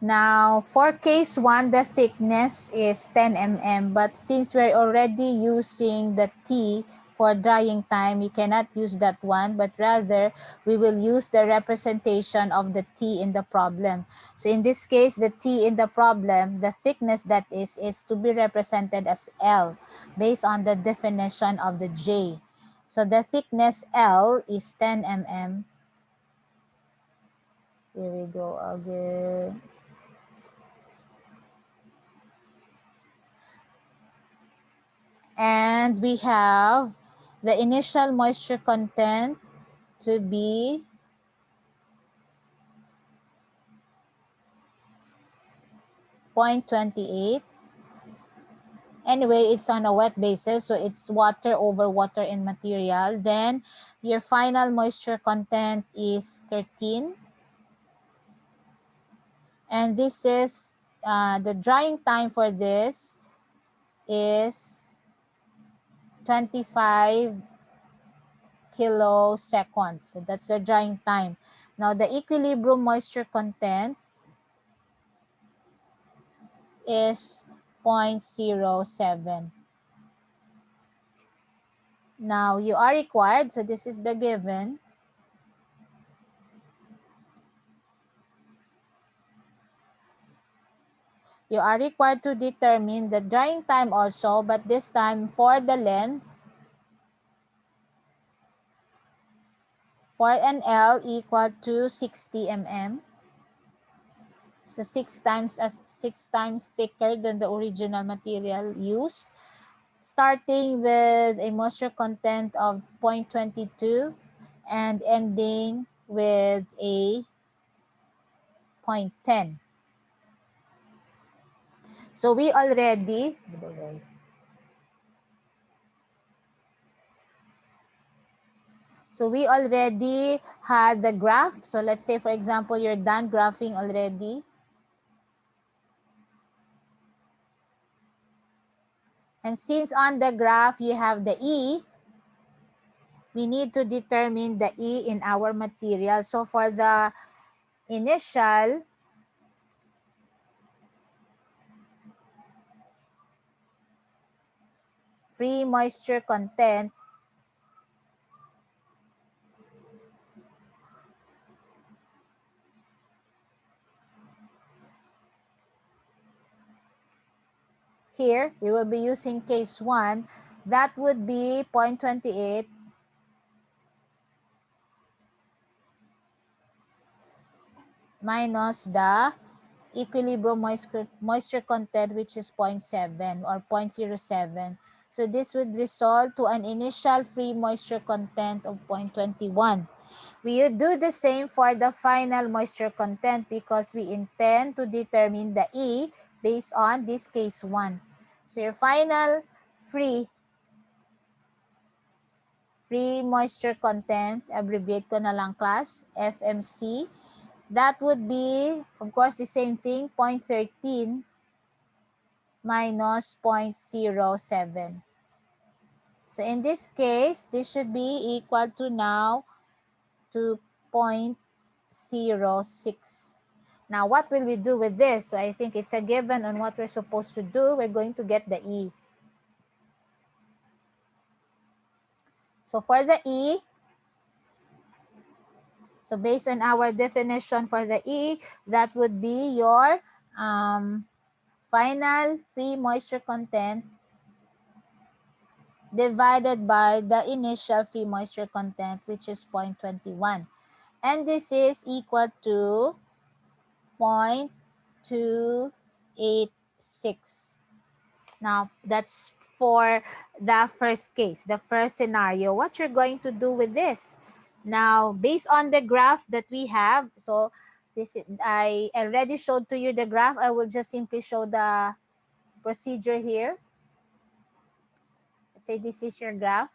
Now, for case 1, the thickness is 10 mm, but since we're already using the T for drying time, we cannot use that one, but rather we will use the representation of the T in the problem. So in this case, the T in the problem, the thickness that is to be represented as L based on the definition of the J. So the thickness L is 10 mm. Here we go again. And we have the initial moisture content to be 0.28. Anyway, it's on a wet basis, so it's water over water in material. Then your final moisture content is 13. And this is the drying time for this is 25 kiloseconds. So that's the drying time. Now the equilibrium moisture content is 0.07. Now you are required, so this is the given. You are required to determine the drying time also, but this time for the length, for an L equal to 60 mm. So 6 times thicker than the original material used. Starting with a moisture content of 0.22 and ending with a 0.10. So we already, had the graph. So let's say, for example, you're done graphing already. And since on the graph you have the E, we need to determine the E in our material. So for the initial free moisture content, here we will be using case 1. That would be 0.28 minus the equilibrium moisture content, which is 0.7 or 0.07. So this would result to an initial free moisture content of 0.21. We would do the same for the final moisture content because we intend to determine the E based on this case 1. So your final free moisture content, abbreviate ko na lang class, FMC, that would be, of course, the same thing, 0.13 minus 0.07. So in this case, this should be equal to now to 0.06. Now, what will we do with this? So I think it's a given on what we're supposed to do. We're going to get the E. So for the E, so based on our definition for the E, that would be your final free moisture content divided by the initial free moisture content, which is 0.21. And this is equal to 0.286. Now, that's for the first case, the first scenario. What you're going to do with this? Now, based on the graph that we have, so this I already showed to you the graph. I will just simply show the procedure here. Let's say this is your graph.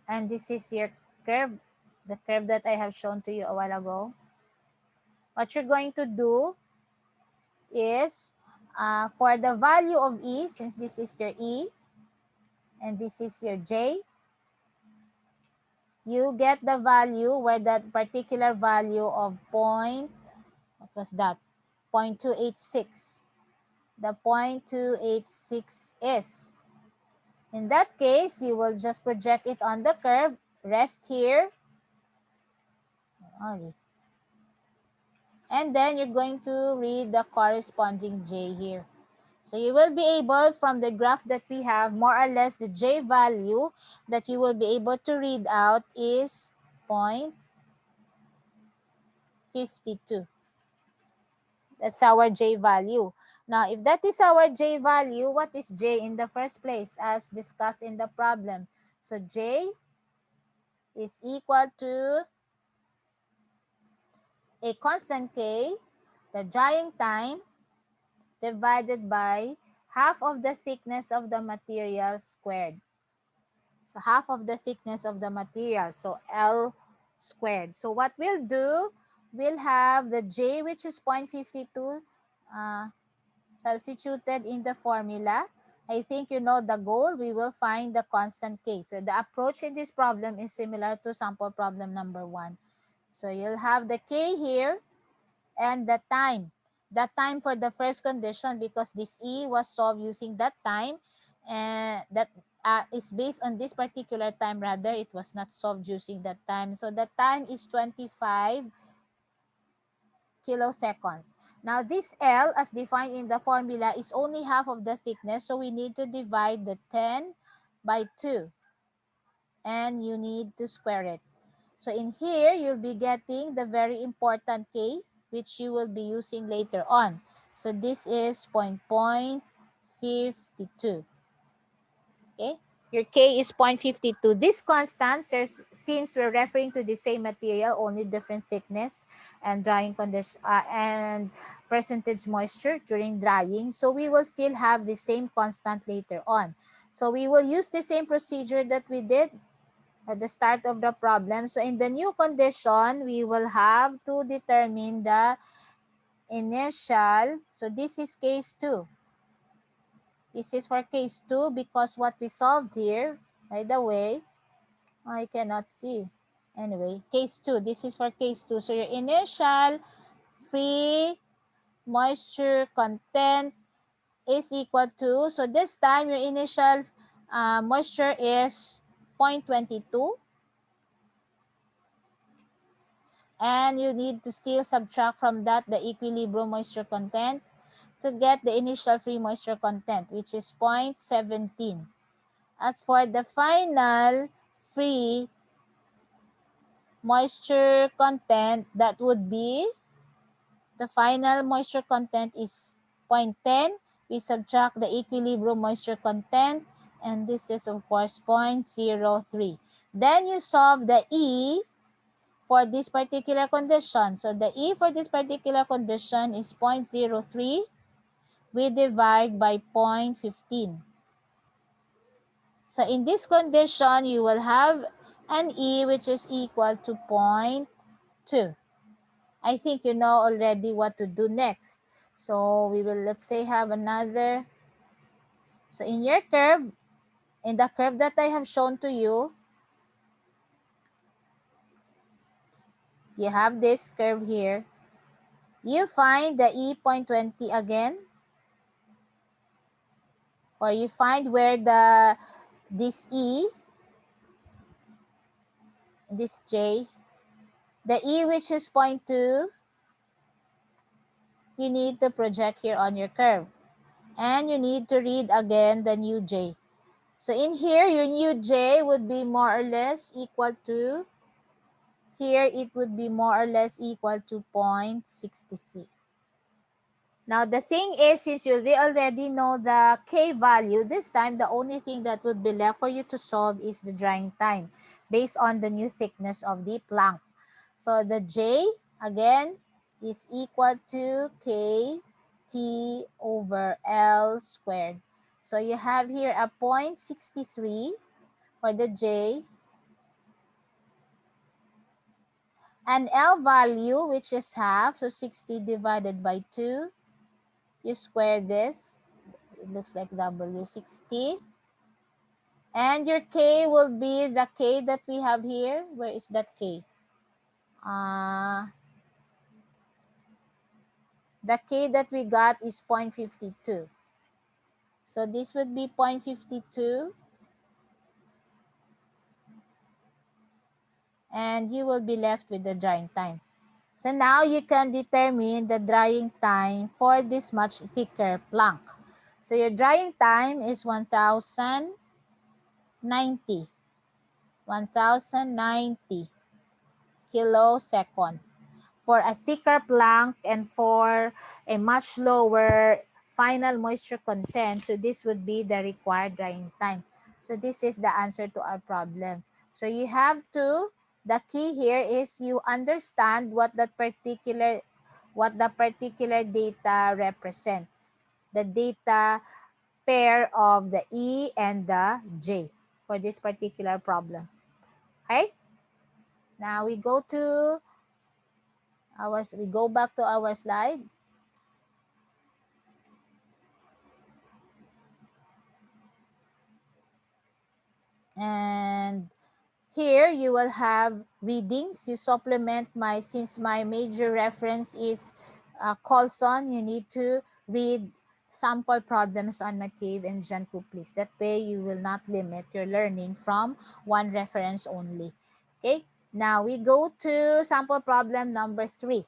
And this is your curve, the curve that I have shown to you a while ago. What you're going to do is for the value of E, since this is your E and this is your J, you get the value where that particular value of what was that? 0.286. The 0.286 is. In that case, you will just project it on the curve, rest here, and then you're going to read the corresponding J here. So you will be able, from the graph that we have, more or less the J value that you will be able to read out is 0.52. That's our J value. Now, if that is our J value, what is J in the first place as discussed in the problem? So J is equal to a constant K, the drying time, divided by half of the thickness of the material squared. So half of the thickness of the material, so L squared. So what we'll do, we'll have the J, which is 0.52, substituted in the formula. I think you know the goal. We will find the constant K. So the approach in this problem is similar to sample problem number 1. So you'll have the K here and the time. The time for the first condition, because this E was solved using that time, and that is based on this particular time. Rather, it was not solved using that time. So the time is 25 kiloseconds. Now this L, as defined in the formula, is only half of the thickness, so we need to divide the 10 by 2, and you need to square it. So in here, you'll be getting the very important K, which you will be using later on. So this is 0.52. Okay? Your K is 0.52. This constant, since we're referring to the same material, only different thickness and drying condition and percentage moisture during drying, so we will still have the same constant later on. So we will use the same procedure that we did at the start of the problem. So in the new condition, we will have to determine the initial. So this is case 2. This is for case 2 because what we solved here, by the way, I cannot see. Anyway, case 2. This is for case 2. So your initial free moisture content is equal to, so this time your initial moisture is 0.22. And you need to still subtract from that the equilibrium moisture content to get the initial free moisture content, which is 0.17. As for the final free moisture content, that would be, the final moisture content is 0.10. We subtract the equilibrium moisture content, and this is of course 0.03. Then you solve the E for this particular condition. So the E for this particular condition is 0.03. We divide by 0.15. So in this condition, you will have an E which is equal to 0.2. I think you know already what to do next. So we will, let's say, have another. So in your curve, in the curve that I have shown to you, you have this curve here. You find the E 0.20 again, or you find where this E, this J, the E which is 0.2, you need to project here on your curve. And you need to read again the new J. So in here, your new J would be more or less equal to, here it would be more or less equal to 0.63. Now, the thing is, since you already know the K value, this time the only thing that would be left for you to solve is the drying time based on the new thickness of the plank. So the J, again, is equal to K T over L squared. So you have here a 0.63 for the J, an L value which is half, so 60 divided by 2. You square this, it looks like W, 60. And your K will be the K that we have here. Where is that K? The K that we got is 0.52. So this would be 0.52. And you will be left with the drying time. So now you can determine the drying time for this much thicker plank. So your drying time is 1090. 1090 kilosecond for a thicker plank and for a much lower final moisture content. So this would be the required drying time. So this is the answer to our problem. So you have to, the key here is you understand what the particular data represents. The data pair of the E and the J for this particular problem. Okay? Now we go back to our slide. And here you will have readings. You supplement since my major reference is Colson, you need to read sample problems on McCabe and Jean Couplis. That way you will not limit your learning from one reference only. Okay, now we go to sample problem number 3.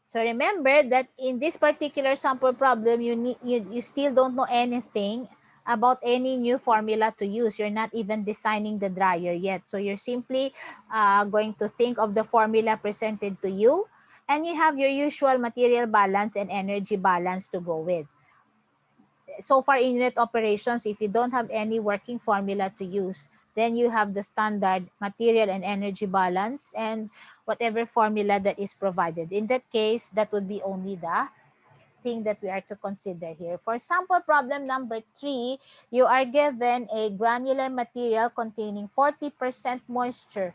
So remember that in this particular sample problem, you still don't know anything about any new formula to use. You're not even designing the dryer yet. So you're simply going to think of the formula presented to you, and you have your usual material balance and energy balance to go with. So far in unit operations, if you don't have any working formula to use, then you have the standard material and energy balance and whatever formula that is provided. In that case, that would be only the thing that we are to consider here. For sample problem number 3, you are given a granular material containing 40% moisture.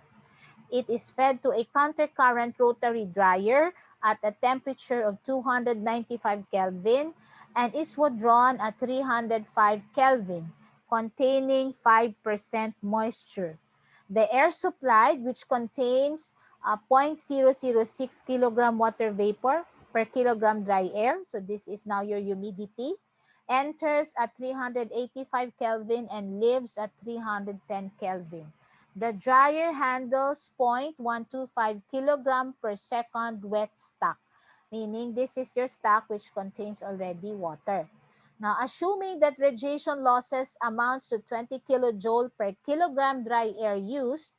It is fed to a countercurrent rotary dryer at a temperature of 295 Kelvin and is withdrawn at 305 Kelvin, containing 5% moisture. The air supplied, which contains 0.006 kilogram water vapor per kilogram dry air, so this is now your humidity, enters at 385 Kelvin and leaves at 310 Kelvin. The dryer handles 0.125 kilogram per second wet stock, meaning this is your stock which contains already water. Now, assuming that radiation losses amounts to 20 kilojoule per kilogram dry air used,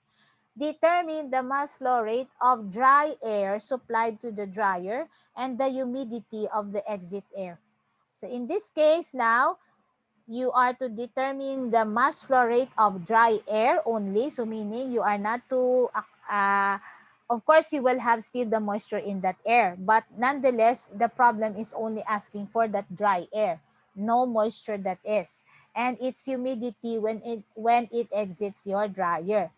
determine the mass flow rate of dry air supplied to the dryer and the humidity of the exit air. So in this case now, you are to determine the mass flow rate of dry air only. So meaning you are not to, of course, you will have still the moisture in that air. But nonetheless, the problem is only asking for that dry air. No moisture that is. And its humidity when it exits your dryer.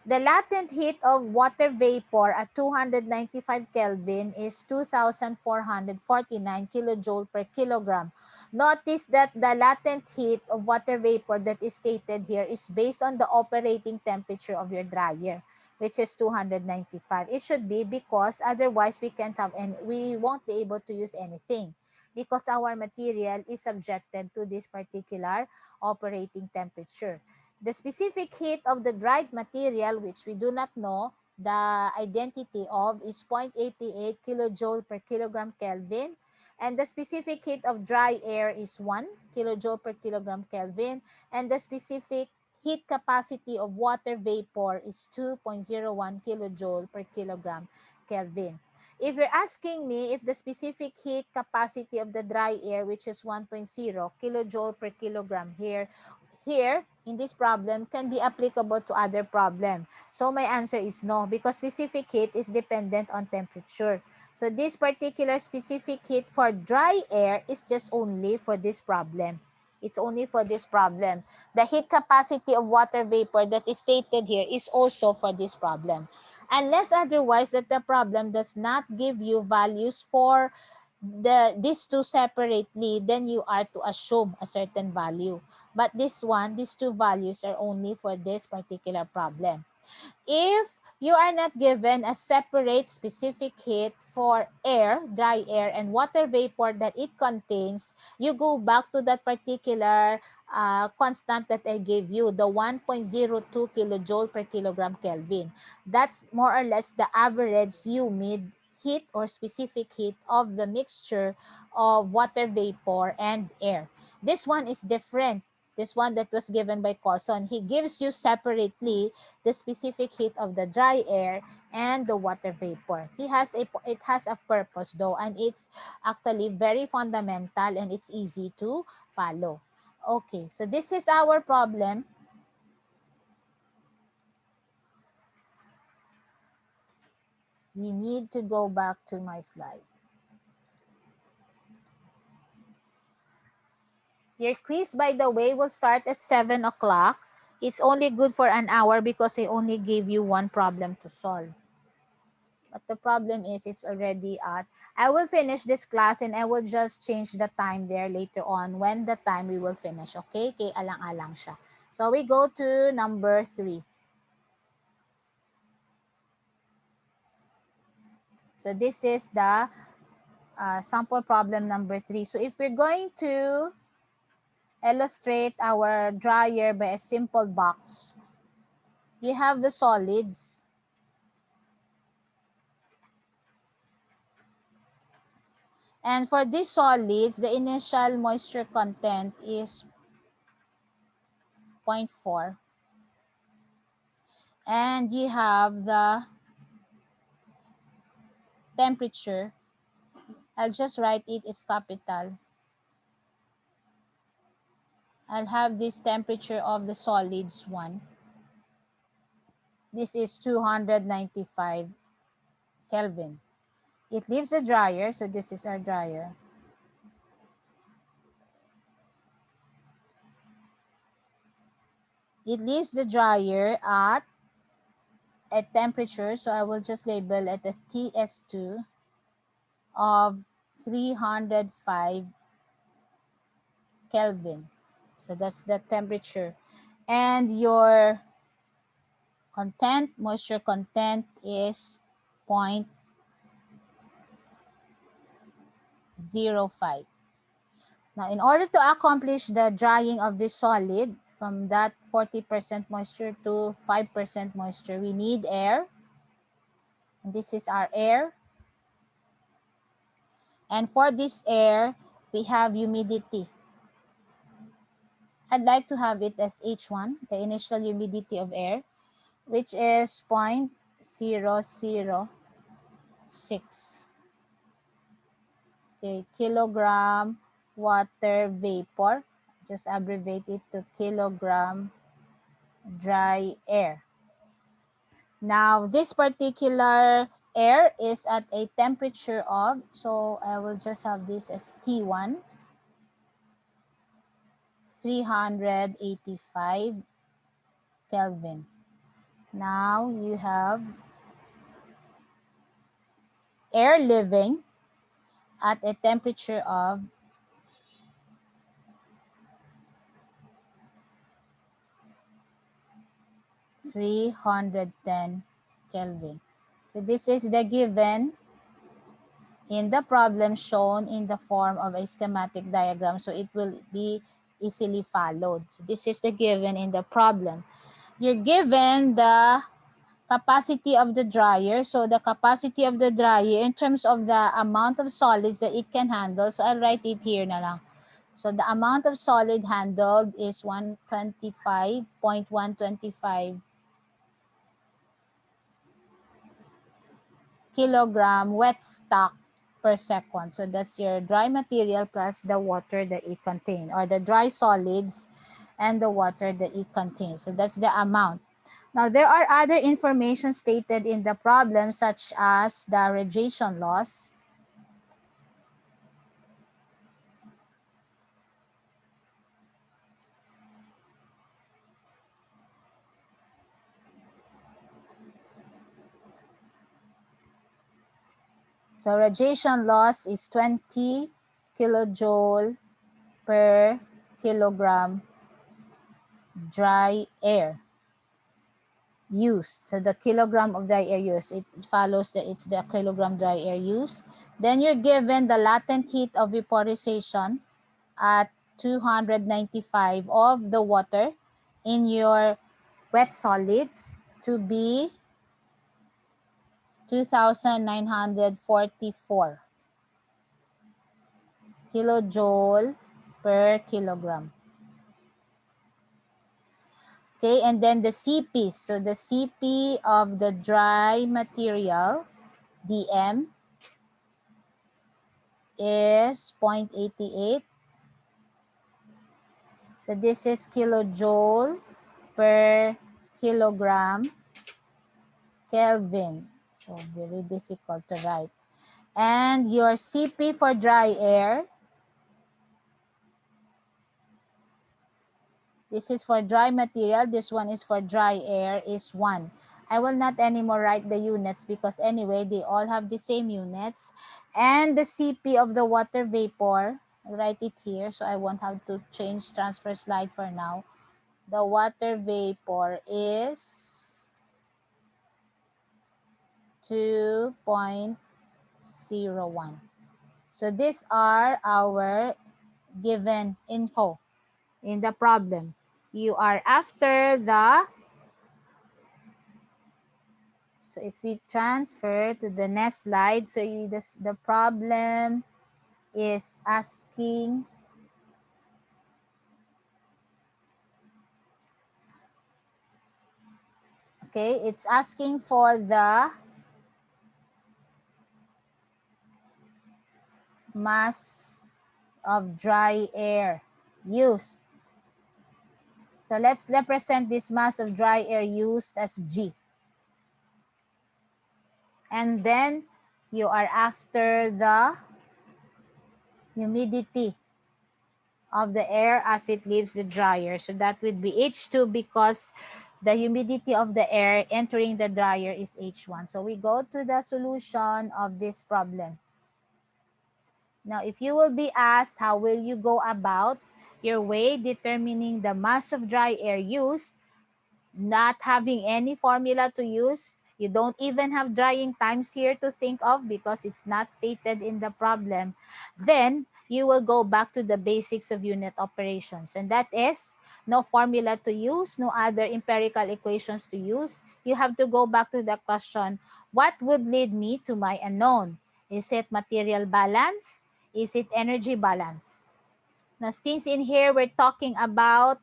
The latent heat of water vapor at 295 Kelvin is 2,449 kilojoule per kilogram. Notice that the latent heat of water vapor that is stated here is based on the operating temperature of your dryer, which is 295. It should be, because otherwise we won't be able to use anything, because our material is subjected to this particular operating temperature. The specific heat of the dried material, which we do not know the identity of, is 0.88 kilojoule per kilogram Kelvin. And the specific heat of dry air is 1 kilojoule per kilogram Kelvin. And the specific heat capacity of water vapor is 2.01 kilojoule per kilogram Kelvin. If you're asking me if the specific heat capacity of the dry air, which is 1.0 kilojoule per kilogram here in this problem, can be applicable to other problem. So my answer is no, because specific heat is dependent on temperature. So this particular specific heat for dry air is just only for this problem. It's only for this problem. The heat capacity of water vapor that is stated here is also for this problem. Unless otherwise that the problem does not give you values for these two separately, then you are to assume a certain value. But these two values are only for this particular problem. If you are not given a separate specific heat for air, dry air, and water vapor that it contains, you go back to that particular constant that I gave you, the 1.02 kilojoule per kilogram Kelvin. That's more or less the average humid heat or specific heat of the mixture of water vapor and air. This one is different. This one that was given by Coulson, he gives you separately the specific heat of the dry air and the water vapor. It has a purpose though, and it's actually very fundamental and it's easy to follow. Okay, so this is our problem. We need to go back to my slide. Your quiz, by the way, will start at 7 o'clock. It's only good for an hour because I only gave you one problem to solve. But the problem is it's already at, I will finish this class and I will just change the time there later on when the time we will finish. Okay? Kay alang-alang siya. So we go to number 3. So this is the sample problem number 3. So if we're going to illustrate our dryer by a simple box, you have the solids. And for these solids, the initial moisture content is 0.4. And you have the temperature. I'll just write it, it's capital. I'll have this temperature of the solids 1. This is 295 Kelvin. It leaves the dryer, so this is our dryer. It leaves the dryer at a temperature, so I will just label it as TS2 of 305 Kelvin. So that's the temperature. And your content, moisture content is 0.05. Now, in order to accomplish the drying of this solid from that 40% moisture to 5% moisture, we need air. And this is our air. And for this air, we have humidity. I'd like to have it as H1, the initial humidity of air, which is 0.006. Okay, kilogram water vapor. Just abbreviate it to kilogram dry air. Now, this particular air is at a temperature of, so I will just have this as T1, 385 Kelvin. Now, you have air living at a temperature of 310 Kelvin. So this is the given in the problem shown in the form of a schematic diagram. So it will be easily followed. So this is the given in the problem. You're given the capacity of the dryer. So the capacity of the dryer in terms of the amount of solids that it can handle. So I'll write it here na lang. So the amount of solid handled is 125.125 kilogram wet stock per second. So that's your dry material plus the water that it contains, or the dry solids and the water that it contains. So that's the amount. Now, there are other information stated in the problem, such as the radiation loss. So radiation loss is 20 kilojoule per kilogram dry air used. So the kilogram of dry air used, it follows that it's the kilogram dry air used. Then you're given the latent heat of vaporization at 295 of the water in your wet solids to be 2,944 kilojoule per kilogram. Okay, and then the CP. So the CP of the dry material, DM, is 0.88. So this is kilojoule per kilogram Kelvin. So very difficult to write. And your CP for dry air, this is for dry material, this one is for dry air, is 1. I will not anymore write the units because anyway, they all have the same units. And the CP of the water vapor, I write it here so I won't have to change transfer slide for now. The water vapor is 2.01. So these are our given info in the problem. You are after the, so if we transfer to the next slide, so the problem is asking, okay, it's asking for the mass of dry air used. So let's represent this mass of dry air used as G. And then you are after the humidity of the air as it leaves the dryer. So that would be H2 because the humidity of the air entering the dryer is H1. So we go to the solution of this problem. Now, if you will be asked, how will you go about your way determining the mass of dry air used, not having any formula to use? You don't even have drying times here to think of because it's not stated in the problem. Then you will go back to the basics of unit operations. And that is no formula to use, no other empirical equations to use. You have to go back to the question, what would lead me to my unknown? Is it material balance? Is it energy balance? Now, since in here we're talking about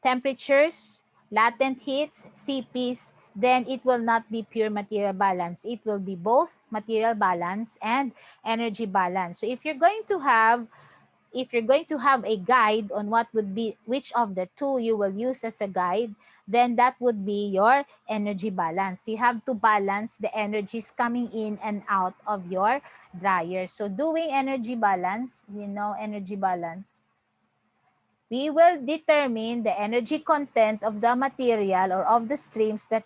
temperatures, latent heats, CPs, then it will not be pure material balance. It will be both material balance and energy balance. So if you're going to have a guide on what would be which of the two you will use as a guide, then that would be your energy balance. You have to balance the energies coming in and out of your dryer. So doing energy balance, energy balance, we will determine the energy content of the material or of the streams that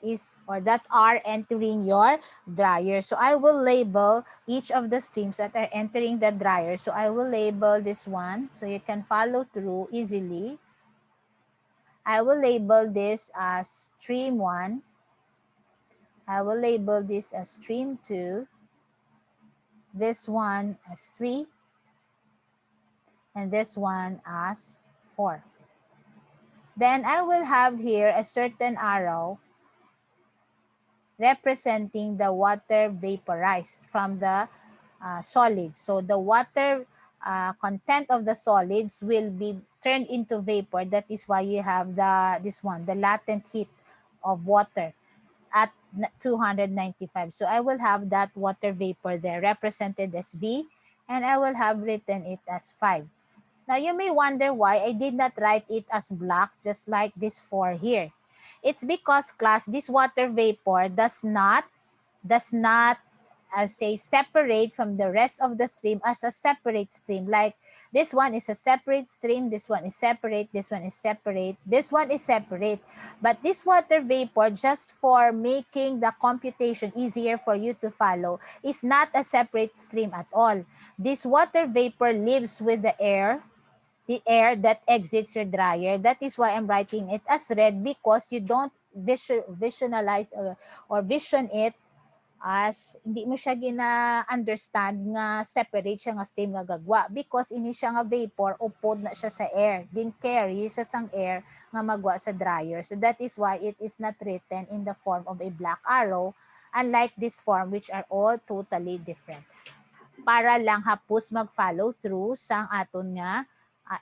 are entering your dryer. So I will label each of the streams that are entering the dryer. So I will label this one so you can follow through easily. I will label this as stream 1. I will label this as stream 2. This one as 3. And this one as 4. Then I will have here a certain arrow representing the water vaporized from the solids. So the water content of the solids will be turned into vapor. That is why you have the latent heat of water at 295. So I will have that water vapor there represented as V, and I will have written it as 5. Now, you may wonder why I did not write it as black, just like this 4 here. It's because, class, this water vapor does not I'll say separate from the rest of the stream as a separate stream. Like this one is a separate stream, this one is separate, this one is separate, this one is separate. But this water vapor, just for making the computation easier for you to follow, is not a separate stream at all. This water vapor lives with the air that exits your dryer. That is why I'm writing it as red, because you don't visualize or vision it as hindi mo siya gina-understand nga separate siya nga steam nga gagwa, because ini siya nga vapor, upod na siya sa air, din carry sa sang air nga magwa sa dryer. So that is why it is not written in the form of a black arrow, unlike this form which are all totally different. Para lang hapos mag-follow through sang aton nga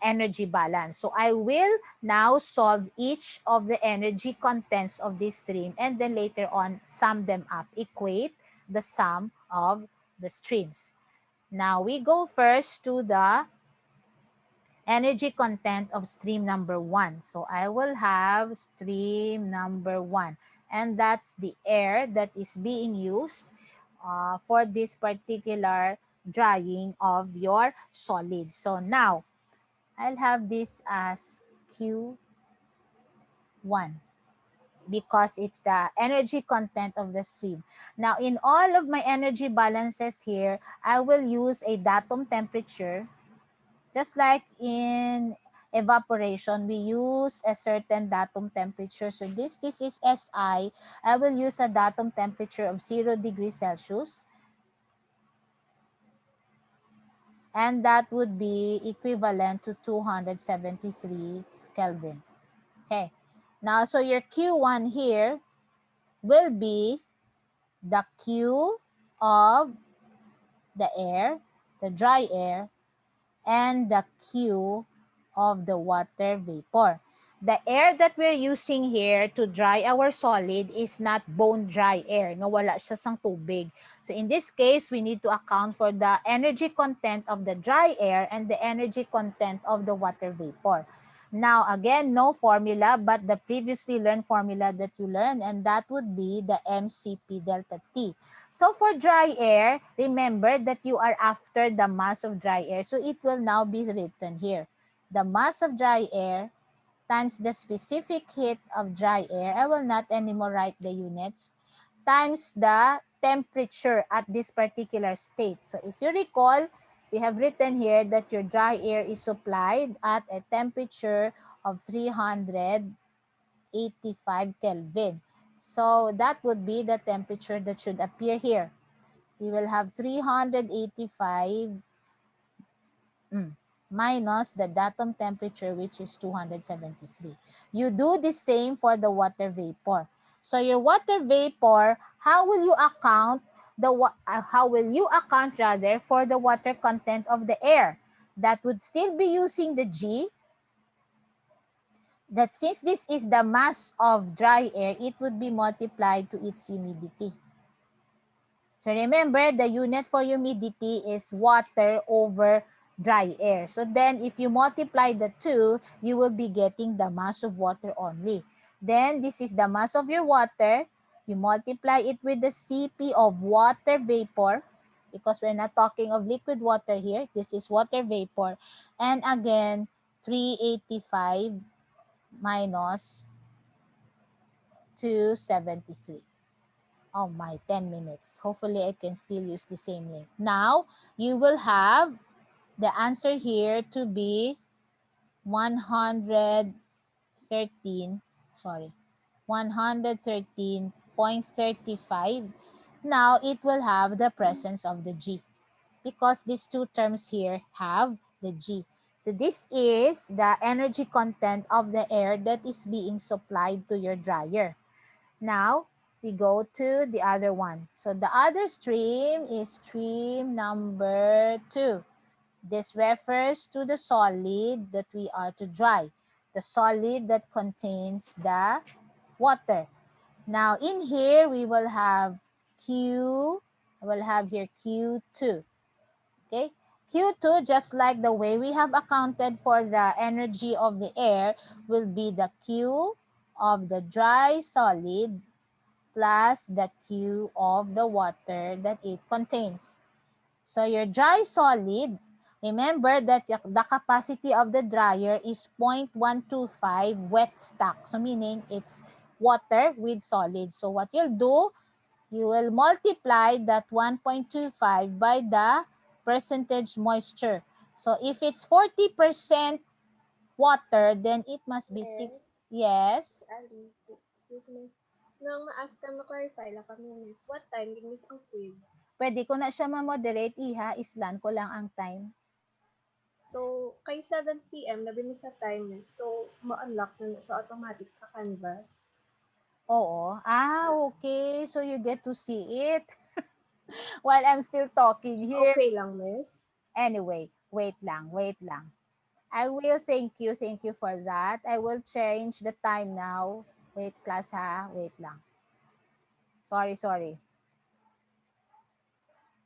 energy balance. So I will now solve each of the energy contents of this stream, and then later on sum them up, equate the sum of the streams. Now we go first to the energy content of stream number 1. So I will have stream number 1, and that's the air that is being used for this particular drying of your solid. So now I'll have this as Q1 because it's the energy content of the stream. Now, in all of my energy balances here, I will use a datum temperature. Just like in evaporation, we use a certain datum temperature. So this is SI. I will use a datum temperature of 0 degrees Celsius. And that would be equivalent to 273 Kelvin. Okay. Now, so your Q1 here will be the Q of the air, the dry air, and the Q of the water vapor. The air that we're using here to dry our solid is not bone dry air, nga wala siya sang tubig. So in this case, we need to account for the energy content of the dry air and the energy content of the water vapor. Now, again, no formula, but the previously learned formula that you learned, and that would be the MCP delta T. So for dry air, remember that you are after the mass of dry air. So it will now be written here. The mass of dry air times the specific heat of dry air. I will not anymore write the units. Times the temperature at this particular state. So if you recall, we have written here that your dry air is supplied at a temperature of 385 Kelvin. So that would be the temperature that should appear here. You will have 385 minus the datum temperature, which is 273. You do the same for the water vapor. So your water vapor, how will you account for the water content of the air? That would still be using the G. That since this is the mass of dry air, it would be multiplied to its humidity. So remember, the unit for humidity is water over dry air. So then if you multiply the two, you will be getting the mass of water only. Then this is the mass of your water. You multiply it with the Cp of water vapor, because we're not talking of liquid water here. This is water vapor. And again, 385 minus 273. Oh my, 10 minutes. Hopefully I can still use the same link. Now, you will have the answer here to be 113.35. Now, it will have the presence of the G, because these two terms here have the G. So this is the energy content of the air that is being supplied to your dryer. Now, we go to the other one. So the other stream is stream number 2. This refers to the solid that we are to dry, the solid that contains the water. Now, in here, we will have I will have here Q2. Okay? Q2, just like the way we have accounted for the energy of the air, will be the Q of the dry solid plus the Q of the water that it contains. So your dry solid, remember that the capacity of the dryer is 0.125 wet stock. So meaning it's water with solid. So what you'll do, you will multiply that 1.25 by the percentage moisture. So if it's 40% water, then it must be 6. Miss, Yes. Ali, excuse me. Nang ma-ask ka, ma-clarify lang kami, miss. What time din miss ang quiz? Pwede ko na siya ma-moderate, iha. Islan ko lang ang time. So, kay 7 p.m. na binis sa time, miss. So, ma-unlock na siya automatic sa canvas. Oo. Okay. So you get to see it while I'm still talking here. Okay lang, miss. Anyway, wait lang, wait lang. I will thank you for that. I will change the time now. Wait, class ha. Wait lang. Sorry.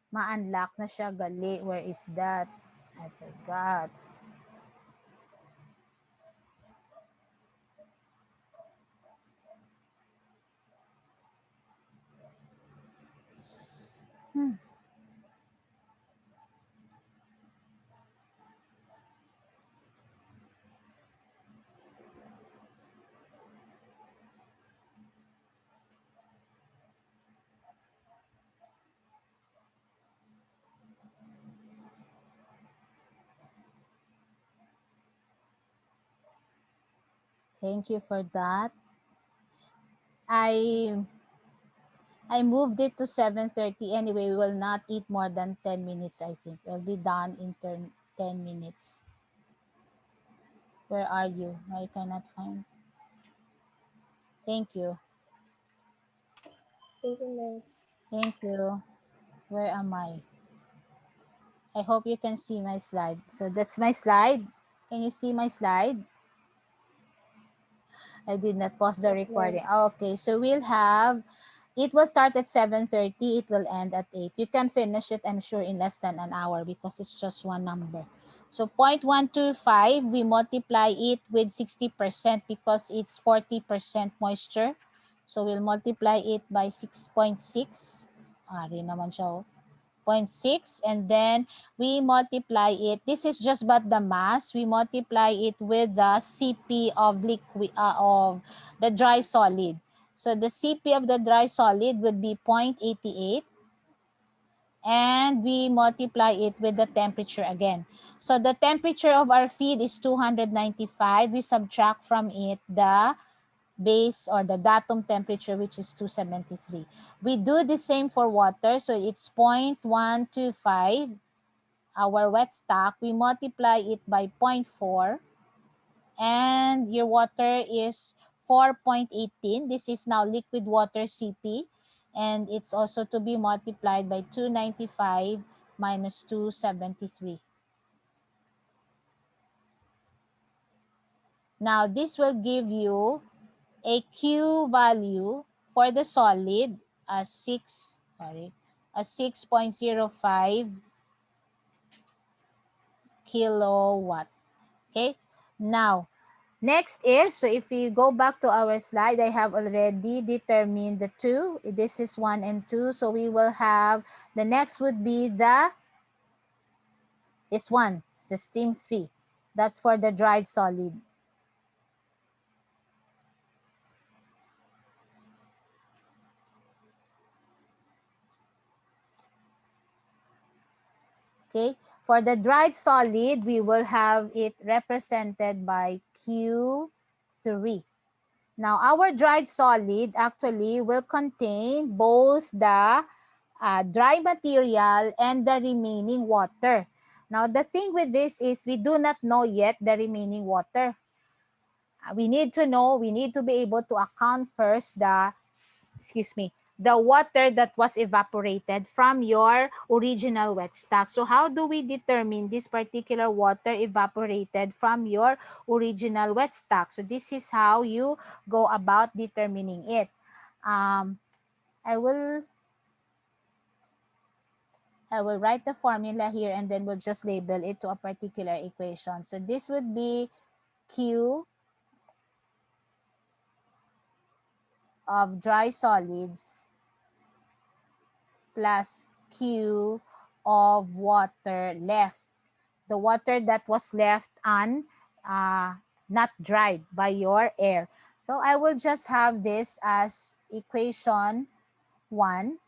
Ma-unlock na siya, gali. Where is that? I forgot. Thank you for that. I moved it to 7:30 anyway. We will not eat more than 10 minutes, I think. We'll be done in 10 minutes. Where are you? I cannot find. Thank you. Thank you, miss. Thank you. Where am I? I hope you can see my slide. So that's my slide. Can you see my slide? I did not pause the Yes, recording. miss. Okay, so we'll have, it will start at 7:30. It will end at 8. You can finish it, I'm sure, in less than an hour because it's just one number. So 0.125, we multiply it with 60% because it's 40% moisture. So we'll multiply it by 6.6. Rin naman siya, oh. 0.6, and then we multiply it. This is just but the mass. We multiply it with the CP of liquid of the dry solid. So the CP of the dry solid would be 0.88, and we multiply it with the temperature again. So the temperature of our feed is 295. We subtract from it the base or the datum temperature, which is 273. We do the same for water. So it's 0.125, our wet stock. We multiply it by 0.4, and your water is 4.18. This is now liquid water CP, and it's also to be multiplied by 295 minus 273. Now this will give you a Q value for the solid as 6.05 kilowatt. Okay. Now, next is, so if we go back to our slide, I have already determined the two. This is 1 and 2. So we will have, the next would be this one, it's the stream 3. That's for the dried solid. Okay. For the dried solid, we will have it represented by Q3. Now, our dried solid actually will contain both the dry material and the remaining water. Now, the thing with this is we do not know yet the remaining water. We need to know, we need to be able to account first the water that was evaporated from your original wet stock. So how do we determine this particular water evaporated from your original wet stock? So this is how you go about determining it. I will write the formula here, and then we'll just label it to a particular equation. So this would be Q of dry solids plus Q of water left. The water that was left not dried by your air. So I will just have this as equation 1.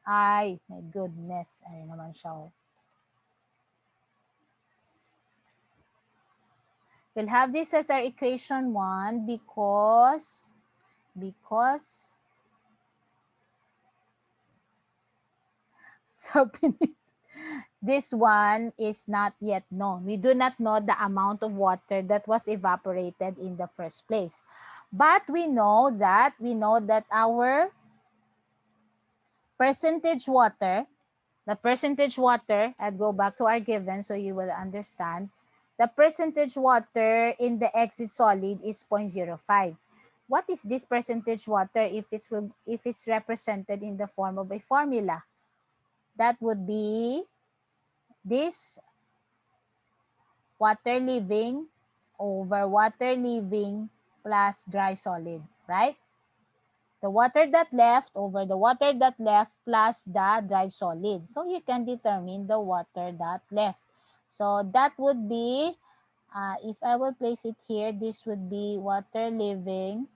Ay, my goodness. Ano naman siya. Oh. We'll have this as our equation 1 because so this one is not yet known. We do not know the amount of water that was evaporated in the first place. But we know that our percentage water, I'll go back to our given so you will understand. The percentage water in the exit solid is 0.05. What is this percentage water if it's represented in the form of a formula? That would be this water leaving over water leaving plus dry solid, right? The water that left over the water that left plus the dry solid. So you can determine the water that left. So that would be, if I will place it here, this would be water leaving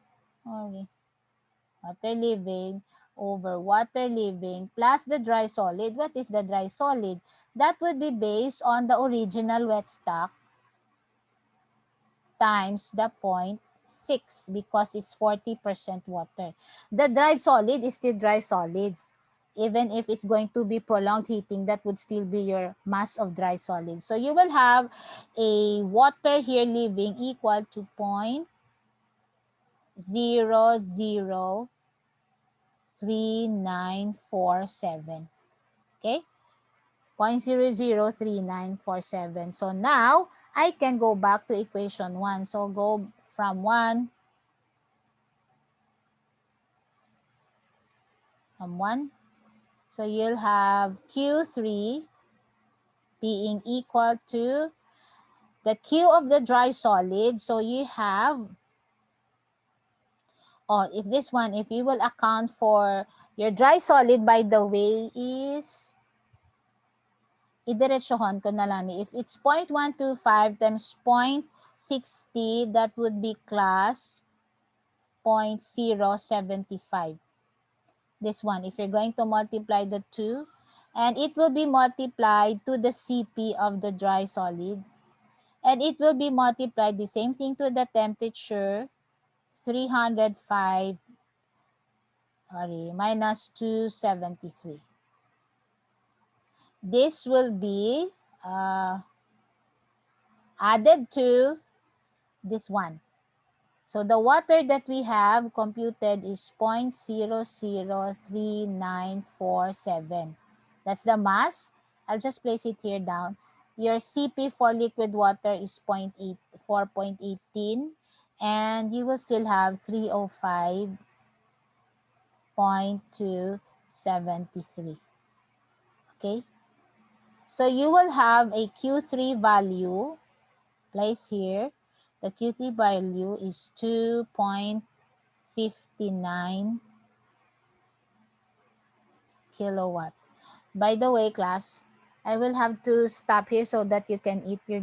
over water leaving plus the dry solid. What is the dry solid? That would be based on the original wet stock times the 0.6 because it's 40% water. The dried solid is still dry solids. Even if it's going to be prolonged heating, that would still be your mass of dry solids. So you will have a water here leaving equal to 0.003947. Okay? 0.003947. So now, I can go back to equation 1. So go from 1. So you'll have Q3 being equal to the Q of the dry solid. So you have, if you will account for your dry solid, by the way, is idiretsohon ko na lang ni. If it's 0.125 times 0.60, that would be class 0.075. This one, if you're going to multiply the two, and it will be multiplied to the CP of the dry solids. And it will be multiplied, the same thing, to the temperature, 305, minus 273. This will be added to this one. So the water that we have computed is 0.003947. That's the mass. I'll just place it here down. Your CP for liquid water is 4.18, and you will still have 305.273. Okay? So you will have a Q3 value, place here. The Q3 value is 2.59 kilowatt. By the way, class, I will have to stop here so that you can eat your